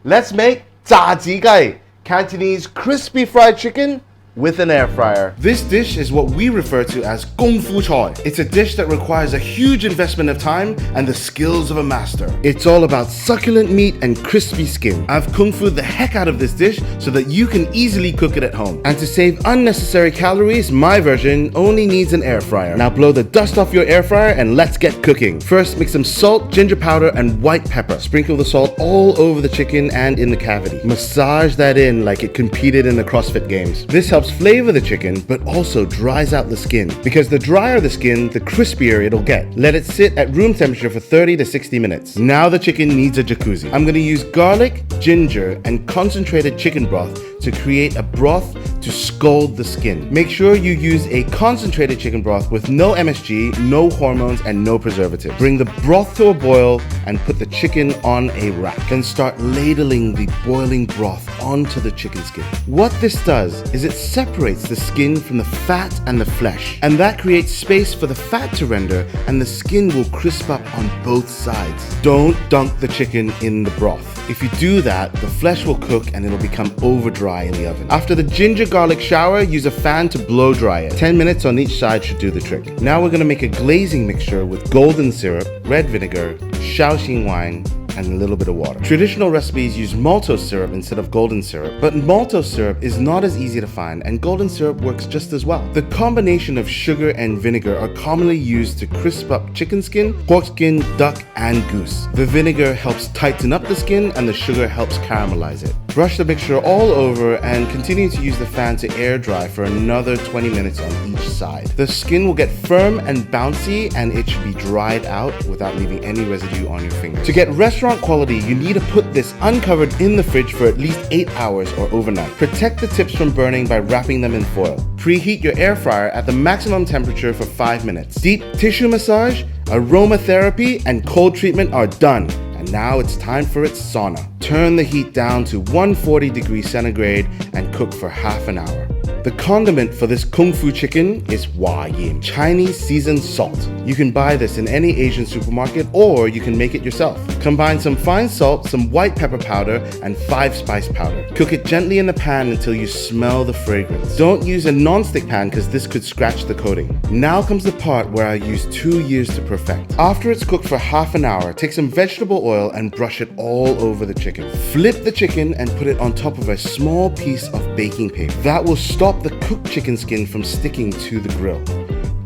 Let's make Zhaa Ji Gei, Cantonese crispy fried chicken with an air fryer. This dish is what we refer to as Kung Fu Choi. It's a dish that requires a huge investment of time and the skills of a master. It's all about succulent meat and crispy skin. I've Kung Fu'd the heck out of this dish so that you can easily cook it at home. And to save unnecessary calories, my version only needs an air fryer. Now blow the dust off your air fryer and let's get cooking. First, mix some salt, ginger powder, and white pepper. Sprinkle the salt all over the chicken and in the cavity. Massage that in like it competed in the CrossFit games. This helps flavor the chicken, but also dries out the skin. Because the drier the skin, the crispier it'll get. Let it sit at room temperature for 30 to 60 minutes. Now the chicken needs a jacuzzi. I'm gonna use garlic, ginger, and concentrated chicken broth to create a broth to scald the skin. Make sure you use a concentrated chicken broth with no MSG, no hormones, and no preservatives. Bring the broth to a boil and put the chicken on a rack. Then start ladling the boiling broth onto the chicken skin. What this does is it separates the skin from the fat and the flesh, and that creates space for the fat to render and the skin will crisp up on both sides. Don't dunk the chicken in the broth. If you do that, the flesh will cook and it'll become over dry in the oven. After the ginger garlic shower, use a fan to blow dry it. 10 minutes on each side should do the trick. Now we're gonna make a glazing mixture with golden syrup, red vinegar, Shaoxing wine, and a little bit of water. Traditional recipes use maltose syrup instead of golden syrup, but maltose syrup is not as easy to find and golden syrup works just as well. The combination of sugar and vinegar are commonly used to crisp up chicken skin, pork skin, duck, and goose. The vinegar helps tighten up the skin and the sugar helps caramelize it. Brush the mixture all over and continue to use the fan to air dry for another 20 minutes on each side. The skin will get firm and bouncy and it should be dried out without leaving any residue on your finger. To get restaurant quality, you need to put this uncovered in the fridge for at least 8 hours or overnight. Protect the tips from burning by wrapping them in foil. Preheat your air fryer at the maximum temperature for 5 minutes. Deep tissue massage, aromatherapy, and cold treatment are done. And now it's time for its sauna. Turn the heat down to 140 degrees centigrade and cook for half an hour. The condiment for this Kung Fu chicken is Hua Yim, Chinese seasoned salt. You can buy this in any Asian supermarket or you can make it yourself. Combine some fine salt, some white pepper powder, and 5 spice powder. Cook it gently in the pan until you smell the fragrance. Don't use a non-stick pan because this could scratch the coating. Now comes the part where I used 2 years to perfect. After it's cooked for half an hour, take some vegetable oil and brush it all over the chicken. Flip the chicken and put it on top of a small piece of baking paper. That will stop the cooked chicken skin from sticking to the grill.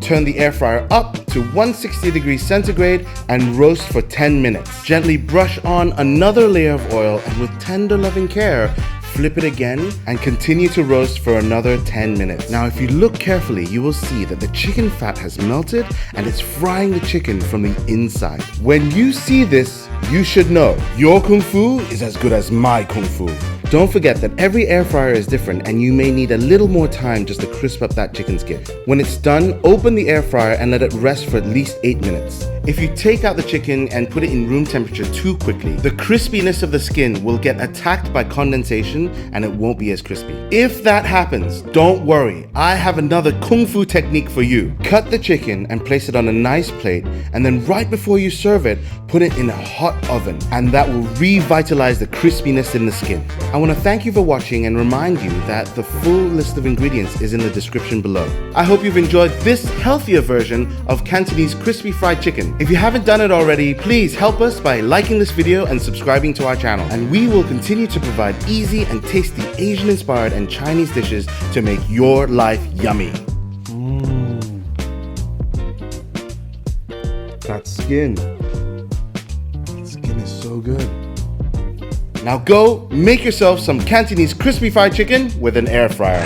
Turn the air fryer up to 160 degrees centigrade and roast for 10 minutes. Gently brush on another layer of oil and with tender loving care, flip it again and continue to roast for another 10 minutes. Now if you look carefully, you will see that the chicken fat has melted and it's frying the chicken from the inside. When you see this, you should know your Kung Fu is as good as my Kung Fu. Don't forget that every air fryer is different and you may need a little more time just to crisp up that chicken skin. When it's done, open the air fryer and let it rest for at least 8 minutes. If you take out the chicken and put it in room temperature too quickly, the crispiness of the skin will get attacked by condensation and it won't be as crispy. If that happens, don't worry. I have another Kung Fu technique for you. Cut the chicken and place it on a nice plate, and then right before you serve it, put it in a hot oven, and that will revitalize the crispiness in the skin. I want to thank you for watching and remind you that the full list of ingredients is in the description below. I hope you've enjoyed this healthier version of Cantonese crispy fried chicken. If you haven't done it already, please help us by liking this video and subscribing to our channel. And we will continue to provide easy and tasty Asian-inspired and Chinese dishes to make your life yummy. That skin. That skin is so good. Now go make yourself some Cantonese crispy fried chicken with an air fryer.